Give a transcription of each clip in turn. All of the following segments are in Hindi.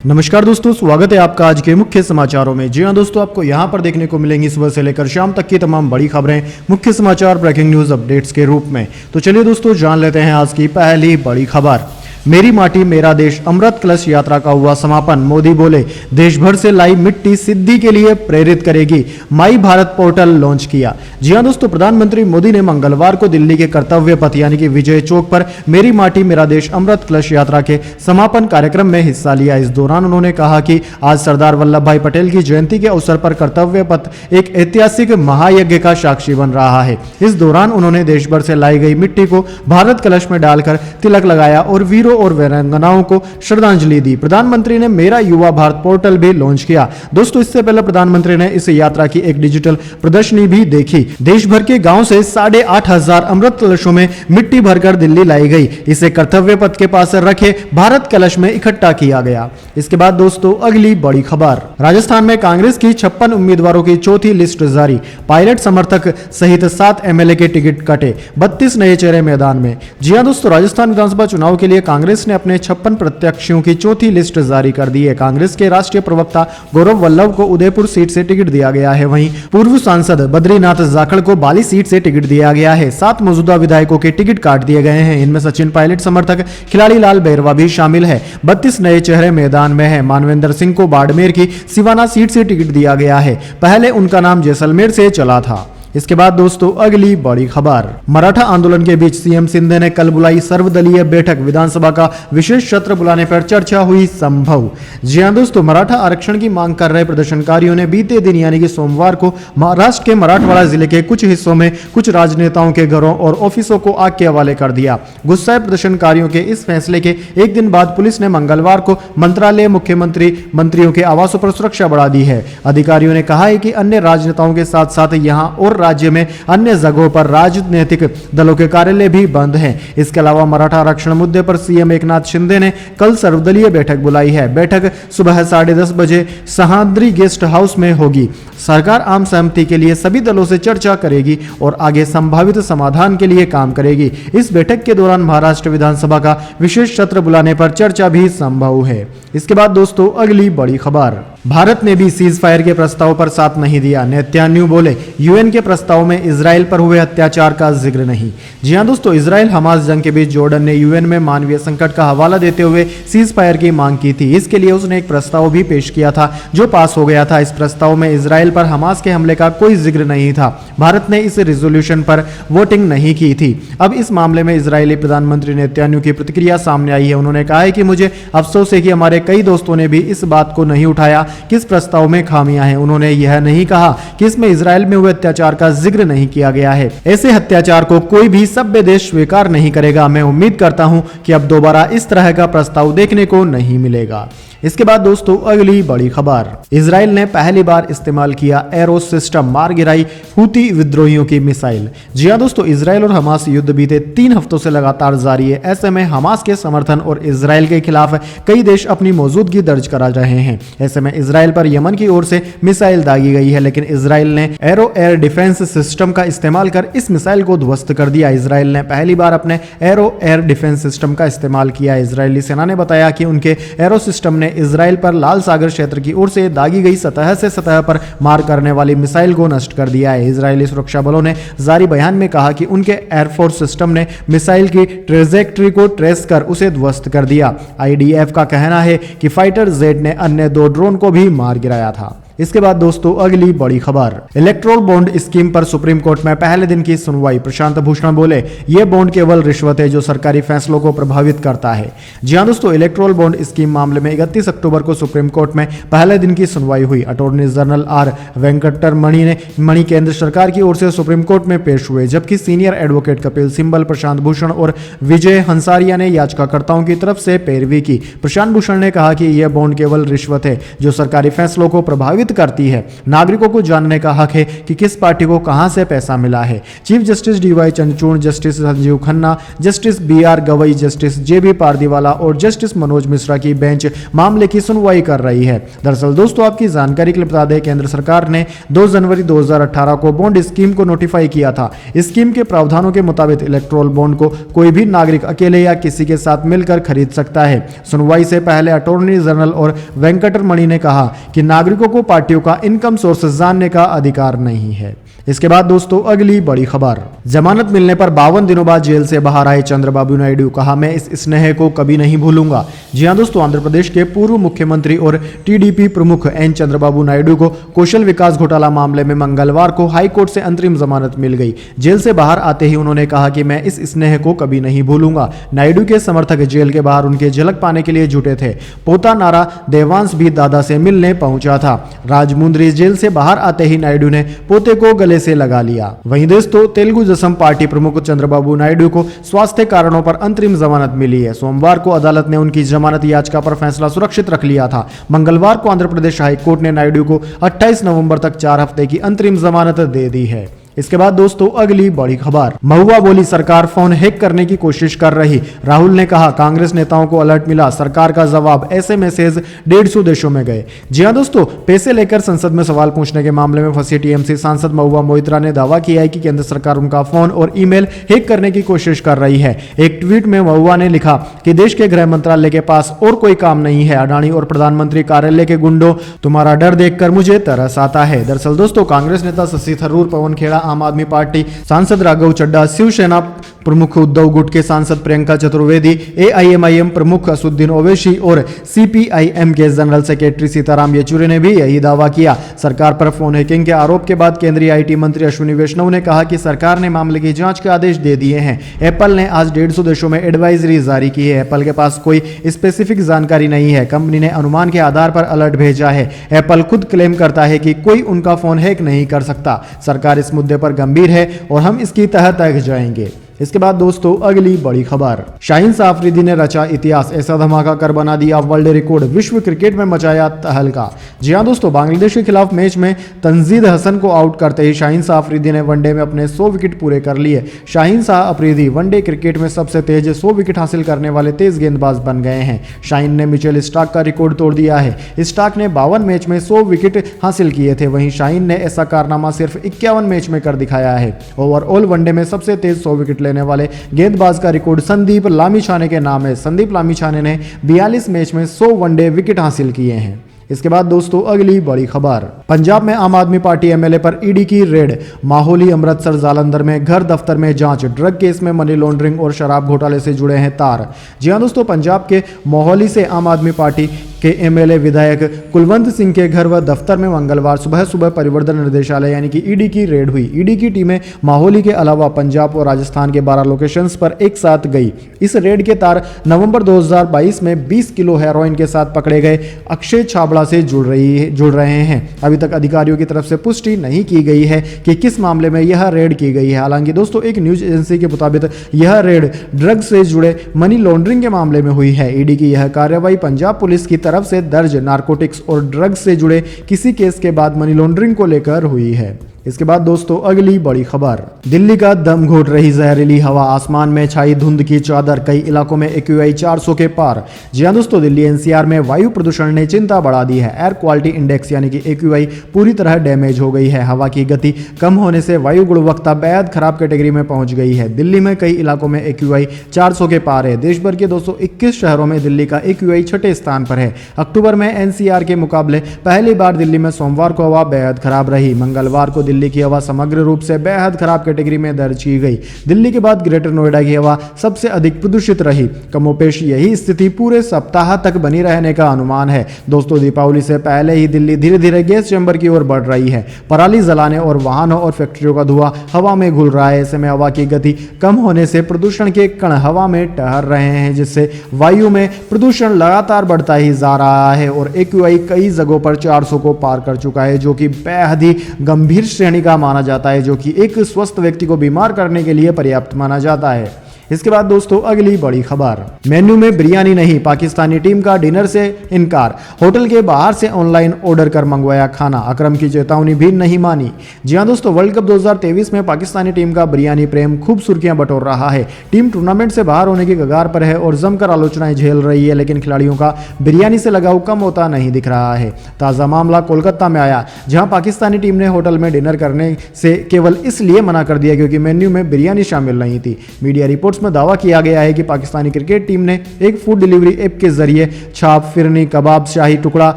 नमस्कार दोस्तों, स्वागत है आपका आज के मुख्य समाचारों में। जी हां दोस्तों, आपको यहां पर देखने को मिलेंगी सुबह से लेकर शाम तक की तमाम बड़ी खबरें मुख्य समाचार ब्रेकिंग न्यूज अपडेट्स के रूप में। तो चलिए दोस्तों, जान लेते हैं आज की पहली बड़ी खबर। मेरी माटी मेरा देश अमृत कलश यात्रा का हुआ समापन। मोदी बोले, देश भर से लाई मिट्टी सिद्धि के लिए प्रेरित करेगी। माई भारत पोर्टल लॉन्च किया। जी हां दोस्तों, प्रधानमंत्री मोदी ने मंगलवार को दिल्ली के कर्तव्य पथ यानी कि विजय चौक पर मेरी माटी मेरा देश अमृत कलश यात्रा के समापन कार्यक्रम में हिस्सा लिया। इस दौरान उन्होंने कहा कि आज सरदार वल्लभ भाई पटेल की जयंती के अवसर पर कर्तव्य पथ एक ऐतिहासिक महायज्ञ का साक्षी बन रहा है। इस दौरान उन्होंने देश भर से लाई गई मिट्टी को भारत कलश में डालकर तिलक लगाया और वीरों और वीरांगनाओं को श्रद्धांजलि दी। प्रधानमंत्री ने मेरा युवा भारत पोर्टल भी लॉन्च किया। दोस्तों, इससे पहले प्रधानमंत्री ने इस यात्रा की एक डिजिटल प्रदर्शनी भी देखी। देश भर के गांव से 8,500 अमृत कलशों में मिट्टी भरकर दिल्ली लाई गई। इसे कर्तव्य पथ के पास रखे भारत कलश में इकट्ठा किया गया। इसके बाद दोस्तों, अगली बड़ी खबर। राजस्थान में कांग्रेस की 56 उम्मीदवारों की चौथी लिस्ट जारी। पायलट समर्थक सहित 7 एमएलए के टिकट कटे। 32 नए चेहरे मैदान में। जी हां दोस्तों, राजस्थान विधानसभा चुनाव के लिए कांग्रेस ने अपने 56 प्रत्याशियों की चौथी लिस्ट जारी कर दी है। कांग्रेस के राष्ट्रीय प्रवक्ता गौरव वल्लभ को उदयपुर सीट से टिकट दिया गया है। वहीं पूर्व सांसद बद्रीनाथ जाखड़ को बाली सीट से टिकट दिया गया है। 7 मौजूदा विधायकों के टिकट काट दिए गए हैं। इनमें सचिन पायलट समर्थक खिलाड़ी लाल बैरवा भी शामिल है। 32 नए चेहरे मैदान में है। मानवेंद्र सिंह को बाड़मेर की सिवाना सीट से टिकट दिया गया है। पहले उनका नाम जैसलमेर से चला था। इसके बाद दोस्तों, अगली बड़ी खबर। मराठा आंदोलन के बीच सीएम शिंदे ने कल बुलाई सर्वदलीय बैठक। विधानसभा का विशेष सत्र बुलाने पर चर्चा हुई संभव। जी हां दोस्तों, मराठा आरक्षण की मांग कर रहे प्रदर्शनकारियों ने बीते दिन यानी कि सोमवार को महाराष्ट्र के मराठवाड़ा जिले के कुछ हिस्सों में कुछ राजनेताओं के घरों और ऑफिसों को आग के हवाले कर दिया। गुस्साए प्रदर्शनकारियों के इस फैसले के एक दिन बाद पुलिस ने मंगलवार को मंत्रालय, मुख्यमंत्री, मंत्रियों के आवासों पर सुरक्षा बढ़ा दी है। अधिकारियों ने कहा है कि अन्य राजनेताओं के साथ साथ यहां और राज्य में अन्य जगहों पर राजनीतिक दलों के कार्यालय भी बंद हैं। इसके अलावा मराठा आरक्षण मुद्दे पर सीएम एकनाथ शिंदे ने कल सर्वदलीय बैठक बुलाई है। बैठक सुबह 10:30 बजे सह्याद्री गेस्ट हाउस में होगी। सरकार आम सहमति के लिए सभी दलों से चर्चा करेगी और आगे संभावित समाधान के लिए काम करेगी। इस बैठक के दौरान महाराष्ट्र विधानसभा का विशेष सत्र बुलाने पर चर्चा भी संभव है। इसके बाद दोस्तों, अगली बड़ी खबर। भारत ने भी सीज फायर के प्रस्ताव पर साथ नहीं दिया। नेतन्याहू बोले, यूएन के प्रस्ताव में इजराइल पर हुए अत्याचार का जिक्र नहीं। जी हां दोस्तों, इजराइल हमास जंग के बीच जॉर्डन ने यूएन में मानवीय संकट का हवाला देते हुए सीज फायर की मांग की थी। इसके लिए उसने एक प्रस्ताव भी पेश किया था जो पास हो गया था। इस प्रस्ताव में इजराइल पर हमास के हमले का कोई जिक्र नहीं था। भारत ने इस रिजोल्यूशन पर वोटिंग नहीं की थी। अब इस मामले में इजरायली प्रधानमंत्री नेतन्याहू की प्रतिक्रिया सामने आई है। उन्होंने कहा है कि मुझे अफसोस है कि हमारे कई दोस्तों ने भी इस बात को नहीं उठाया कि इस प्रस्ताव में खामियां हैं। उन्होंने यह नहीं कहा कि इसमें इजराइल में हुए अत्याचार का जिक्र नहीं किया गया है। ऐसे अत्याचार को कोई भी सभ्य देश स्वीकार नहीं करेगा। मैं उम्मीद करता हूं कि अब दोबारा इस तरह का प्रस्ताव देखने को नहीं मिलेगा। इसके बाद दोस्तों, अगली बड़ी खबर। इजराइल ने पहली बार इस्तेमाल किया एरो सिस्टम, मार गिराई हूती विद्रोहियों की मिसाइल। जी हां दोस्तों, इजराइल और हमास युद्ध बीते 3 हफ्तों से लगातार जारी है। ऐसे में हमास के समर्थन और इजराइल के खिलाफ कई देश अपनी मौजूदगी दर्ज करा रहे हैं। ऐसे में इजराइल पर यमन की ओर से मिसाइल दागी गई है, लेकिन इजराइल ने एरो एयर डिफेंस सिस्टम का इस्तेमाल कर इस मिसाइल को ध्वस्त कर दिया। इजराइल ने पहली बार अपने एरो एयर डिफेंस सिस्टम का इस्तेमाल किया। इजरायली सेना ने बताया कि उनके एरो सिस्टम ने इजराइल पर लाल सागर क्षेत्र की ओर से दागी गई सतह से सतह पर मार करने वाली मिसाइल को नष्ट कर दिया है। इजरायली सुरक्षा बलों ने जारी बयान में कहा कि उनके एयरफोर्स सिस्टम ने मिसाइल की ट्रेजेक्टरी को ट्रेस कर उसे ध्वस्त कर दिया। आईडीएफ का कहना है कि फाइटर जेट ने अन्य 2 ड्रोन को भी मार गिराया था। इसके बाद दोस्तों, अगली बड़ी खबर। इलेक्ट्रोल बॉन्ड स्कीम पर सुप्रीम कोर्ट में पहले दिन की सुनवाई। प्रशांत भूषण बोले, यह बॉन्ड केवल रिश्वत है जो सरकारी फैसलों को प्रभावित करता है। जी हां दोस्तों, इलेक्ट्रोल बॉन्ड स्कीम मामले में 31 अक्टूबर को सुप्रीम कोर्ट में पहले दिन की सुनवाई हुई। अटॉर्नी जनरल आर वेंकटरमणि केंद्र सरकार की ओर से सुप्रीम कोर्ट में पेश हुए, जबकि सीनियर एडवोकेट कपिल सिब्बल, प्रशांत भूषण और विजय हंसारिया ने याचिकाकर्ताओं की तरफ से पैरवी की। प्रशांत भूषण ने कहा कि यह बॉन्ड केवल रिश्वत है जो सरकारी फैसलों को प्रभावित अवगत करती है। नागरिकों को जानने का हक है कि किस पार्टी को कहां से पैसा मिला है। Chief justice D Y Chandrachud, justice Sanjiv Khanna, justice BR Gavai, justice JB Pardiwala और जस्टिस मनोज मिश्रा की बेंच मामले की सुनवाई कर रही है। दरअसल दोस्तों, आपकी जानकारी के लिए बता दें, केंद्र सरकार ने 2 जनवरी 2018 को बॉन्ड स्कीम को नोटिफाई किया था। स्कीम के प्रावधानों के मुताबिक इलेक्टोरल बॉन्ड को कोई भी नागरिक अकेले या किसी के साथ मिलकर खरीद सकता है। सुनवाई से पहले अटॉर्नी जनरल और वेंकटरमणि ने कहा कि नागरिकों को पार्टियों का इनकम सोर्स जानने का अधिकार नहीं है। इसके बाद दोस्तों, अगली बड़ी खबर, जमानत मिलने पर 52 दिनों बाद जेल से बाहर आए चंद्रबाबू नायडू, कहा मैं इस स्नेह को कभी नहीं भूलूंगा। जी हां दोस्तों, आंध्र प्रदेश के पूर्व मुख्यमंत्री और TDP प्रमुख N चंद्रबाबू नायडू को कौशल विकास घोटाला मामले में मंगलवार को हाई कोर्ट से अंतरिम जमानत मिल गई। जेल से बाहर आते ही उन्होंने कहा कि मैं इस स्नेह को कभी नहीं भूलूंगा। नायडू के समर्थक जेल के बाहर उनके झलक पाने के लिए जुटे थे। पोता नारा देवांश भी दादा से मिलने पहुंचा था। राजमुंद्री जेल से बाहर आते ही नायडू ने पोते को गले से लगा लिया। वहीं दोस्तों, तेलुगु देशम पार्टी प्रमुख चंद्रबाबू नायडू को स्वास्थ्य कारणों पर अंतरिम जमानत मिली है। सोमवार को अदालत ने उनकी जमानत याचिका पर फैसला सुरक्षित रख लिया था। मंगलवार को आंध्र प्रदेश हाई कोर्ट ने नायडू को 28 नवंबर तक 4 हफ्ते की अंतरिम जमानत दे दी है। इसके बाद दोस्तों, अगली बड़ी खबर, महुआ बोली सरकार फोन हैक करने की कोशिश कर रही। राहुल ने कहा कांग्रेस नेताओं को अलर्ट मिला, सरकार का जवाब, ऐसे मैसेज 150 देशों में गए। जी हां दोस्तों, पैसे लेकर संसद में सवाल पूछने के मामले में फंसी TMC सांसद महुआ मोइत्रा ने दावा किया है कि केंद्र सरकार उनका फोन और ईमेल हैक करने की कोशिश कर रही है। एक ट्वीट में महुआ ने लिखा कि देश के गृह मंत्रालय के पास और कोई काम नहीं है। अडानी और प्रधानमंत्री कार्यालय के गुंडों, तुम्हारा डर देखकर मुझे तरस आता है। दरअसल दोस्तों, कांग्रेस नेता शशि थरूर, पवन खेड़ा, आम आदमी पार्टी सांसद राघव चड्ढा, शिवसेना प्रमुख उद्धव गुट के सांसद प्रियंका चतुर्वेदी, AIMIM प्रमुख असुद्दीन ओवैसी और CPIM के जनरल सेक्रेटरी सीताराम येचुरी ने भी यही दावा किया। सरकार पर फोन हैकिंग के आरोप के बाद केंद्रीय IT मंत्री अश्विनी वैष्णव ने कहा कि सरकार ने मामले की जांच के आदेश दे दिए हैं। एप्पल ने आज 150 देशों में एडवाइजरी जारी की है। एप्पल के पास कोई स्पेसिफिक जानकारी नहीं है। कंपनी ने अनुमान के आधार पर अलर्ट भेजा है। एप्पल खुद क्लेम करता है कि कोई उनका फोन हैक नहीं कर सकता। सरकार इस मुद्दे पर गंभीर है और हम इसकी तह तक जाएंगे। इसके बाद दोस्तों, अगली बड़ी खबर, शाहीन शाह अफरीदी ने रचा इतिहास, ऐसा धमाका कर बना दिया वर्ल्ड रिकॉर्ड, विश्व क्रिकेट में मचाया तहलका। जी हां दोस्तों, बांग्लादेश के खिलाफ मैच में तंजीद हसन को आउट करते ही शाहीन शाह अफरीदी ने वनडे में अपने 100 विकेट पूरे कर लिए। शाहीन शाह अफरीदी वनडे क्रिकेट में सबसे तेज 100 विकेट हासिल करने वाले तेज गेंदबाज बन गए हैं। शाहीन ने मिचेल स्टार्क का रिकॉर्ड तोड़ दिया है। स्टार्क ने 52 मैच में 100 विकेट हासिल किए थे। वहीं शाहीन ने ऐसा कारनामा सिर्फ 51 मैच में कर दिखाया है। ओवरऑल वनडे में सबसे तेज 100 विकेट लेने वाले गेंदबाज का रिकॉर्ड संदीप लामिछाने के नाम है। संदीप लामिछाने ने 42 मैच में 100 वनडे विकेट हासिल किए हैं। इसके बाद दोस्तों, अगली बड़ी खबर, पंजाब में आम आदमी पार्टी MLA पर ED की रेड, माहौली, अमृतसर, जालंधर में घर दफ्तर में जांच, ड्रग केस में मनी लॉन्ड्रिंग और शराब घोटाले से जुड़े हैं तार। जी हां दोस्तों, पंजाब के मोहाली से आम आदमी पार्टी के MLA विधायक कुलवंत सिंह के घर व दफ्तर में मंगलवार सुबह परिवर्तन निर्देशालय यानी कि ED की रेड हुई। ED की टीमें माहौली के अलावा पंजाब और राजस्थान के 12 लोकेशंस पर एक साथ गई। इस रेड के तार नवंबर 2022 में 20 किलो हेरोइन के साथ पकड़े गए अक्षय छाबड़ा से जुड़ रहे हैं। अभी तक अधिकारियों की तरफ से पुष्टि नहीं की गई है कि किस मामले में यह रेड की गई है। हालांकि दोस्तों, एक न्यूज एजेंसी के मुताबिक यह रेड ड्रग से जुड़े मनी लॉन्ड्रिंग के मामले में हुई है। ED की यह कार्रवाई पंजाब पुलिस की तरफ से दर्ज नारकोटिक्स और ड्रग्स से जुड़े किसी केस के बाद मनी लॉन्ड्रिंग को लेकर हुई है। इसके बाद दोस्तों, अगली बड़ी खबर, दिल्ली का दम घोट रही जहरीली हवा, आसमान में छाई धुंध की चादर, कई इलाकों में AQI 400 के पार। जी हां दोस्तों, दिल्ली NCR में वायु प्रदूषण ने चिंता बढ़ा दी है। एयर क्वालिटी इंडेक्स यानी कि AQI पूरी तरह डैमेज हो गई है। हवा की गति कम होने से वायु गुणवत्ता बेहद खराब कैटेगरी में पहुंच गई है। दिल्ली में कई इलाकों में AQI 400 के पार है। देश भर के 221 शहरों में दिल्ली का AQI 6ठे स्थान पर है। अक्टूबर में NCR के मुकाबले पहली बार दिल्ली में सोमवार को हवा बेहद खराब रही। मंगलवार को दिल्ली की हवा समग्र रूप से बेहद खराब कैटेगरी में दर्ज की गई। दिल्ली के बाद ग्रेटर नोएडा की हवा सबसे अधिक प्रदूषित रही। कमोपेश यही स्थिति पूरे सप्ताह तक बनी रहने का अनुमान है। दोस्तों, दीपावली से पहले ही दिल्ली धीरे धीरे गैस चैम्बर की ओर बढ़ रही है। पराली जलाने और वाहनों और फैक्ट्रियों का धुआं हवा में घुल रहा है। ऐसे में हवा की गति कम होने से प्रदूषण के कण हवा में ठहर रहे हैं, जिससे वायु में प्रदूषण लगातार बढ़ता ही जा रहा है और AQI कई जगहों पर 400 को पार कर चुका है, जो कि बेहद ही गंभीर श्रेणी का माना जाता है, जो कि एक स्वस्थ व्यक्ति को बीमार करने के लिए पर्याप्त माना जाता है। इसके बाद दोस्तों अगली बड़ी खबर, मेन्यू में बिरयानी नहीं, पाकिस्तानी टीम का डिनर से इनकार, होटल के बाहर से ऑनलाइन ऑर्डर कर मंगवाया खाना, अकरम की चेतावनी भी नहीं मानी। जी हां दोस्तों, वर्ल्ड कप 2023 में पाकिस्तानी टीम का बिरयानी प्रेम खूब सुर्खियां बटोर रहा है। टीम टूर्नामेंट से बाहर होने की कगार पर है और जमकर आलोचनाएं झेल रही है, लेकिन खिलाड़ियों का बिरयानी से लगाव कम होता नहीं दिख रहा है। ताजा मामला कोलकाता में आया, जहां पाकिस्तानी टीम ने होटल में डिनर करने से केवल इसलिए मना कर दिया क्योंकि मेन्यू में बिरयानी शामिल नहीं थी। मीडिया रिपोर्ट्स में दावा किया गया है कि पाकिस्तानी क्रिकेट टीम ने एक फूड डिलीवरी ऐप के जरिए छाप, फिरनी, कबाब, शाही टुकड़ा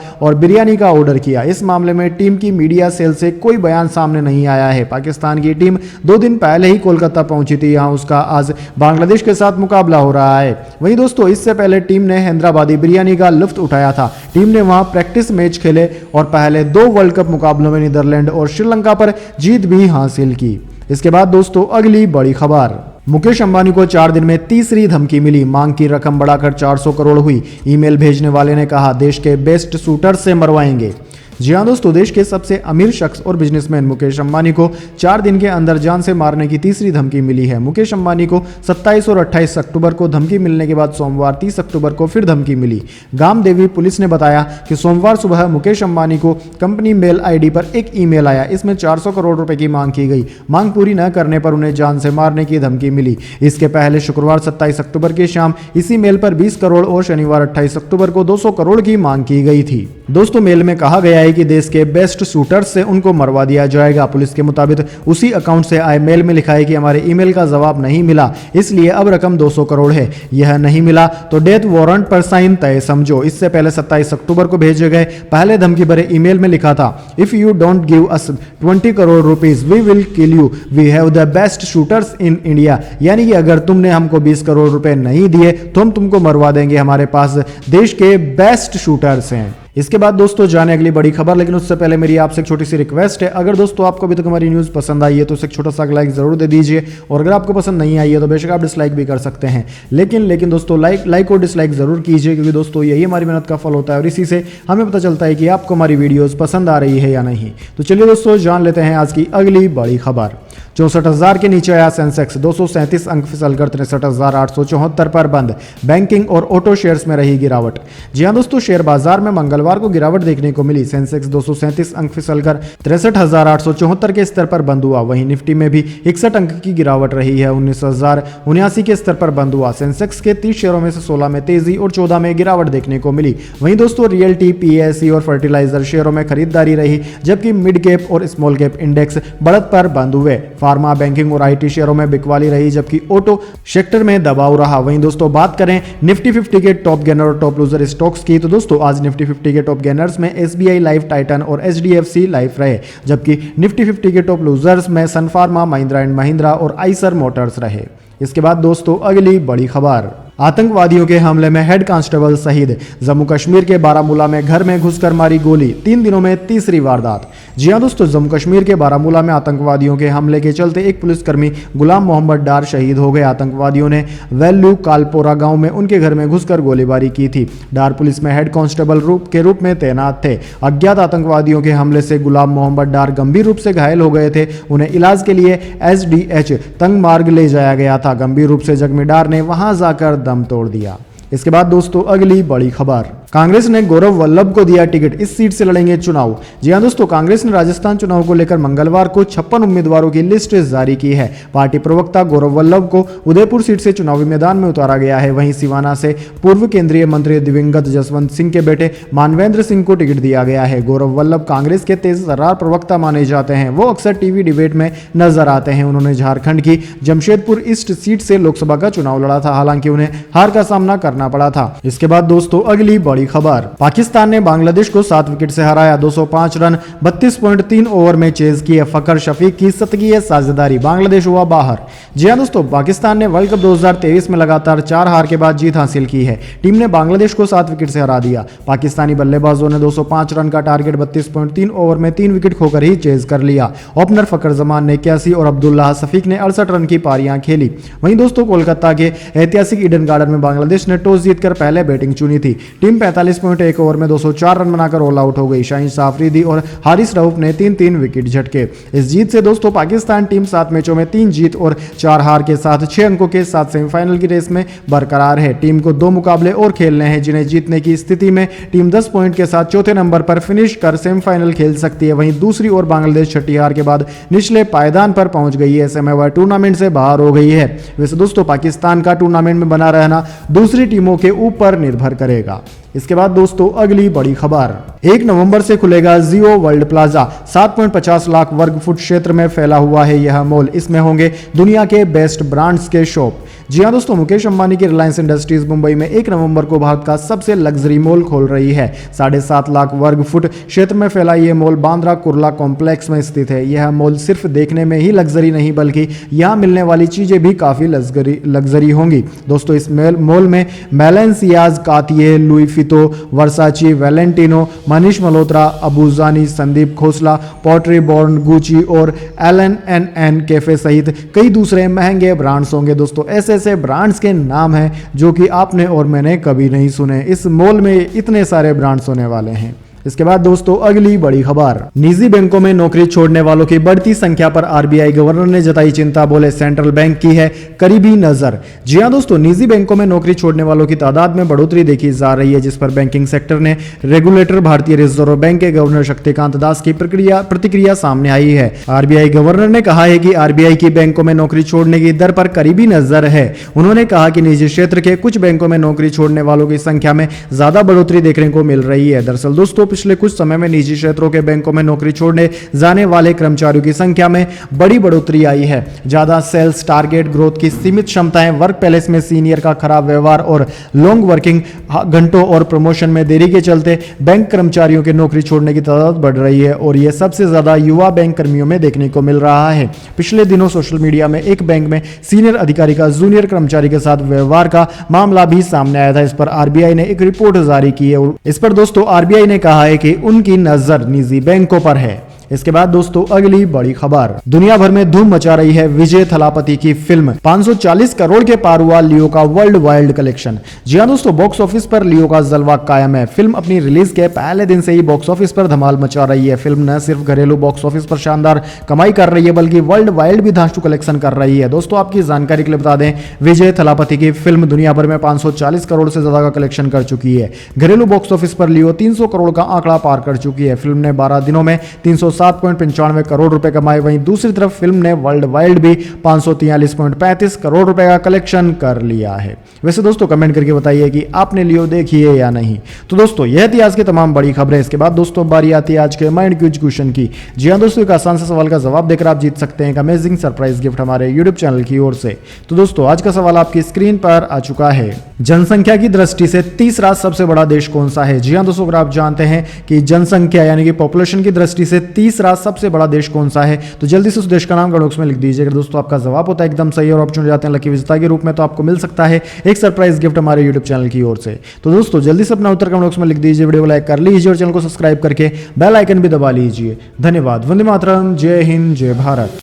और बिरयानी का ऑर्डर किया। इस मामले में टीम की मीडिया सेल से कोई बयान सामने नहीं आया है। पाकिस्तान की टीम 2 दिन पहले ही कोलकाता पहुंची थी, यहां उसका आज बांग्लादेश के साथ मुकाबला हो रहा है। वहीं दोस्तों, इससे पहले टीम ने हैदराबादी बिरयानी का लुत्फ उठाया था। टीम ने वहां प्रैक्टिस मैच खेले और पहले 2 वर्ल्ड कप मुकाबलों में नीदरलैंड और श्रीलंका पर जीत भी हासिल की। इसके बाद दोस्तों अगली बड़ी खबर, मुकेश अंबानी को 4 दिन में तीसरी धमकी मिली, मांग की रकम बढ़ाकर 400 करोड़ हुई। ईमेल भेजने वाले ने कहा देश के बेस्ट शूटर से मरवाएंगे। जी हाँ दोस्तों, देश के सबसे अमीर शख्स और बिजनेसमैन मुकेश अंबानी को 4 दिन के अंदर जान से मारने की तीसरी धमकी मिली है। मुकेश अंबानी को 27 और 28 अक्टूबर को धमकी मिलने के बाद सोमवार 30 अक्टूबर को फिर धमकी मिली। गामदेवी पुलिस ने बताया कि सोमवार सुबह मुकेश अंबानी को कंपनी मेल आईडी पर एक ईमेल आया। इसमें 400 करोड़ रुपए की मांग की गई। मांग पूरी न करने पर उन्हें जान से मारने की धमकी मिली। इसके पहले शुक्रवार 27 अक्टूबर की शाम इसी मेल पर 20 करोड़ और शनिवार 28 अक्टूबर को 200 करोड़ की मांग की गई थी। दोस्तों, मेल में कहा गया है कि देश के बेस्ट शूटर्स से उनको मरवा दिया जाएगा। पुलिस के मुताबिक उसी अकाउंट से आए मेल में लिखा है कि हमारे ईमेल का जवाब नहीं मिला, इसलिए अब रकम 200 करोड़ है। यह नहीं मिला तो डेथ वारंट पर साइन तय समझो। इससे पहले 27 अक्टूबर को भेजे गए पहले धमकी भरे ईमेल में लिखा था, if you don't give us 20 crore rupees we will kill you, we have the best shooters in India. यानी कि अगर तुमने हमको 20 करोड़ रुपए नहीं दिए तो हम तुमको मरवा देंगे, हमारे पास देश के बेस्ट शूटर्स हैं। इसके बाद दोस्तों जाने अगली बड़ी खबर, लेकिन उससे पहले मेरी आपसे एक छोटी सी रिक्वेस्ट है, अगर दोस्तों आपको अभी तक हमारी न्यूज़ पसंद आई है तो उसे एक छोटा सा लाइक जरूर दे दीजिए, और अगर आपको पसंद नहीं आई है तो बेशक आप डिसलाइक भी कर सकते हैं, लेकिन दोस्तों लाइक और डिसलाइक जरूर कीजिए, क्योंकि दोस्तों यही हमारी मेहनत का फल होता है और इसी से हमें पता चलता है कि आपको हमारी वीडियोज़ पसंद आ रही है या नहीं। तो चलिए दोस्तों जान लेते हैं आज की अगली बड़ी खबर। 64,000 के नीचे आया सेंसेक्स, 237 अंक फिसलकर 63,874 पर बंद। बैंकिंग और ऑटो शेयर्स में रही गिरावट। जी हां दोस्तों, शेयर बाजार में मंगलवार को गिरावट देखने को मिली। सेंसेक्स 237 अंक फिसलकर 63,874 के स्तर पर बंद हुआ। वहीं निफ्टी में भी 61 अंक की गिरावट रही है, 19,079 के स्तर पर बंद हुआ। सेंसेक्स के 30 शेयरों में से 16 में तेजी और 14 में गिरावट देखने को मिली। वहीं दोस्तों रियल्टी, पीएसई और फर्टिलाइजर शेयरों में खरीदारी रही, जबकि मिड कैप और स्मॉल कैप इंडेक्स बढ़त पर बंद हुए। फार्मा, बैंकिंग और आईटी शेयरों में बिकवाली रही, जबकि ऑटो सेक्टर में दबाव रहा। वहीं दोस्तों बात करें निफ्टी 50 के टॉप गेनर और टॉप लूजर स्टॉक्स की, तो दोस्तों आज निफ्टी 50 के टॉप गेनर्स में एसबीआई लाइफ, टाइटन और एचडीएफसी लाइफ रहे, जबकि निफ्टी 50 के टॉप लूजर्स में सन फार्मा, महिंद्रा एंड महिंद्रा और आइसर मोटर्स रहे। इसके बाद दोस्तों अगली बड़ी खबर, आतंकवादियों के हमले में हेड कांस्टेबल शहीद। जम्मू कश्मीर के बारामूला में घर में घुसकर मारी गोली, 3 दिनों में तीसरी वारदात। जी हां दोस्तों, जम्मू कश्मीर के बारामूला में आतंकवादियों के हमले के चलते एक पुलिसकर्मी गुलाम मोहम्मद डार शहीद हो गए। आतंकवादियों ने वेल्लू कालपोरा गांव में उनके घर में घुसकर गोलीबारी की थी। डार पुलिस में हेड कांस्टेबल के रूप में तैनात थे। अज्ञात आतंकवादियों के हमले से गुलाम मोहम्मद डार गंभीर रूप से घायल हो गए थे। उन्हें इलाज के लिए एसडीएच तंग मार्ग ले जाया गया था। गंभीर रूप से जख्मी डार ने वहां जाकर दम तोड़ दिया। इसके बाद दोस्तों अगली बड़ी खबर, कांग्रेस ने गौरव वल्लभ को दिया टिकट, इस सीट से लड़ेंगे चुनाव। जी हां दोस्तों, कांग्रेस ने राजस्थान चुनाव को लेकर मंगलवार को 56 उम्मीदवारों की लिस्ट जारी की है। पार्टी प्रवक्ता गौरव वल्लभ को उदयपुर सीट से चुनावी मैदान में उतारा गया है। वहीं सिवाना से पूर्व केंद्रीय मंत्री दिवंगत जसवंत सिंह के बेटे मानवेंद्र सिंह को टिकट दिया गया है। गौरव वल्लभ कांग्रेस के तेज तर्रार प्रवक्ता माने जाते हैं। वो अक्सर टीवी डिबेट में नजर आते हैं। उन्होंने झारखंड की जमशेदपुर ईस्ट सीट से लोकसभा का चुनाव लड़ा था, हालांकि उन्हें हार का सामना करना पड़ा था। इसके बाद दोस्तों अगली बड़ी खबर, पाकिस्तान ने बांग्लादेश को 7 विकेट से हराया। 205 रन 32.3 ओवर में चेज किए। फकर शफीक की शतकीय साझेदारी, बांग्लादेश हुआ बाहर। जी हां दोस्तों, पाकिस्तान ने वर्ल्ड कप 2023 में लगातार 4 हार के बाद जीत हासिल की है। टीम ने बांग्लादेश को 7 विकेट से हरा दिया। पाकिस्तानी बल्लेबाजों ने 205 रन का टारगेट 32.3 ओवर में 3 विकेट खोकर ही चेज कर लिया। ओपनर फकर जमान ने 81 और अब्दुल्लाह शफीक ने 68 रन की पारियां खेली। वहीं दोस्तों कोलकाता के ऐतिहासिक ईडन गार्डन में बांग्लादेश ने टॉस जीतकर पहले बैटिंग चुनी थी। टीम 45.1 ओवर में 204 रन बनाकर ऑल आउट हो गई। शाहीन आफरीदी और हारिस रऊफ ने 3-3 विकेट झटके। इस जीत से दोस्तों पाकिस्तान टीम 7 मैचों में 3 जीत और 4 हार के साथ 6 अंकों के साथ सेमीफाइनल की रेस में बरकरार है। टीम को 2 मुकाबले और खेलने हैं, जिन्हें जीतने की स्थिति में टीम 10 पॉइंट के साथ चौथे नंबर पर फिनिश कर सेमीफाइनल खेल सकती है। वहीं दूसरी ओर बांग्लादेश छठी हार के बाद निचले पायदान पर पहुंच गई है, ऐसे में वह टूर्नामेंट से बाहर हो गई है। वैसे दोस्तों पाकिस्तान का टूर्नामेंट में बना रहना दूसरी टीमों के ऊपर निर्भर करेगा। इसके बाद दोस्तों अगली बड़ी खबर, 1 नवंबर से खुलेगा जियो वर्ल्ड प्लाजा। 7.50 लाख वर्ग फुट क्षेत्र में फैला हुआ है यह मॉल। इसमें होंगे दुनिया के बेस्ट ब्रांड्स के शॉप। जी हाँ दोस्तों, मुकेश अंबानी की रिलायंस इंडस्ट्रीज मुंबई में 1 नवंबर को भारत का सबसे लग्जरी मॉल खोल रही है। 7.5 लाख वर्ग फुट क्षेत्र में फैला यह मॉल बांद्रा कुर्ला कॉम्प्लेक्स में स्थित है। यह मॉल सिर्फ देखने में ही लग्जरी नहीं, बल्कि यहाँ मिलने वाली चीजें भी काफी लग्जरी होंगी। दोस्तों इस मॉल में बैलेंसियाज, कातिये, लुई फितो, Versace, Valentino, Manish Malhotra, Abu Jani, Sandeep Khosla, Pottery Barn, Gucci और LNN कैफे सहित कई दूसरे महंगे ब्रांड्स होंगे। दोस्तों ऐसे ब्रांड्स के नाम हैं जो कि आपने और मैंने कभी नहीं सुने। इस मॉल में इतने सारे ब्रांड्स होने वाले हैं। इसके बाद दोस्तों अगली बड़ी खबर, निजी बैंकों में नौकरी छोड़ने वालों की बढ़ती संख्या पर RBI गवर्नर ने जताई चिंता, बोले सेंट्रल बैंक की है करीबी नजर। जी हां दोस्तों, निजी बैंकों में नौकरी छोड़ने वालों की तादाद में बढ़ोतरी देखी जा रही है, जिस पर बैंकिंग सेक्टर ने रेगुलेटर भारतीय रिजर्व बैंक के गवर्नर शक्तिकांत दास की प्रतिक्रिया सामने आई है। RBI गवर्नर ने कहा है कि RBI की बैंकों में नौकरी छोड़ने की दर पर करीबी नजर है। उन्होंने कहा कि निजी क्षेत्र के कुछ बैंकों में नौकरी छोड़ने वालों की संख्या में ज्यादा बढ़ोतरी देखने को मिल रही है। दरअसल दोस्तों पिछले कुछ समय में निजी क्षेत्रों के बैंकों में नौकरी छोड़ने जाने वाले कर्मचारियों की संख्या में बड़ी बढ़ोतरी आई है। ज्यादा सेल्स टारगेट, ग्रोथ की सीमित क्षमताएं, वर्क पैलेस में सीनियर का खराब व्यवहार और लॉन्ग वर्किंग घंटों और प्रमोशन में देरी के चलते बैंक कर्मचारियों के नौकरी छोड़ने की तादाद बढ़ रही है और यह सबसे ज्यादा युवा बैंक कर्मियों में देखने को मिल रहा है। पिछले दिनों सोशल मीडिया में एक बैंक में सीनियर अधिकारी का जूनियर कर्मचारी के साथ व्यवहार का मामला भी सामने आया था। इस पर RBI ने एक रिपोर्ट जारी की है। इस पर दोस्तों RBI ने कहा है कि उनकी नजर निजी बैंकों पर है। इसके बाद दोस्तों अगली बड़ी खबर, दुनिया भर में धूम मचा रही है विजय थलापति की फिल्म। 540 करोड़ के पार हुआ लियो का वर्ल्ड वाइड कलेक्शन। जी हां दोस्तों, बॉक्स ऑफिस पर लियो का जलवा कायम है। फिल्म अपनी रिलीज के पहले दिन से ही बॉक्स ऑफिस पर धमाल मचा रही है। फिल्म न सिर्फ घरेलू बॉक्स ऑफिस पर शानदार कमाई कर रही है, बल्कि वर्ल्ड वाइड भी धांसू कलेक्शन कर रही है। दोस्तों आपकी जानकारी के लिए बता दें, विजय थलापति की फिल्म दुनिया भर में 540 करोड़ से ज्यादा का कलेक्शन कर चुकी है। घरेलू बॉक्स ऑफिस पर लियो 300 करोड़ का आंकड़ा पार कर चुकी है। फिल्म ने 12 दिनों में 307.95 करोड़ रुपए कमाए। वहीं दूसरी तरफ फिल्म ने वर्ल्ड वाइड भी 543.35 करोड़ रुपए का कलेक्शन कर लिया है। वैसे दोस्तों कमेंट करके बताइए कि आपने लियो देखी है या नहीं। तो दोस्तों यह थी आज की तमाम बड़ी खबरें। इसके बाद दोस्तों बारी आती है आज के माइंड क्विज क्वेश्चन की। जी हां दोस्तों, एक आसान सा सवाल का जवाब देकर आप जीत सकते हैं एक अमेजिंग सरप्राइज गिफ्ट हमारे यूट्यूब चैनल की ओर से। तो दोस्तों आज का सवाल आपकी स्क्रीन पर आ चुका है, जनसंख्या की दृष्टि से तीसरा सबसे बड़ा देश कौन सा है। जी हां दोस्तों, अगर आप जानते हैं कि जनसंख्या यानी कि पॉपुलेशन की दृष्टि से तीसरा सबसे बड़ा देश कौन सा है, तो जल्दी से उस देश का नाम कमेंट बॉक्स में लिख दीजिए। अगर दोस्तों आपका जवाब होता है एकदम सही और आप चुन जाते हैं लकी विजेता के रूप में, तो आपको मिल सकता है एक सरप्राइज गिफ्ट हमारे यूट्यूब चैनल की ओर से। तो दोस्तों जल्दी से अपना उत्तर कमेंट बॉक्स में लिख दीजिए, वीडियो को लाइक कर लीजिए और चैनल को सब्सक्राइब करके बेल आइकन भी दबा लीजिए। धन्यवाद। वंदे मातरम। जय हिंद, जय भारत।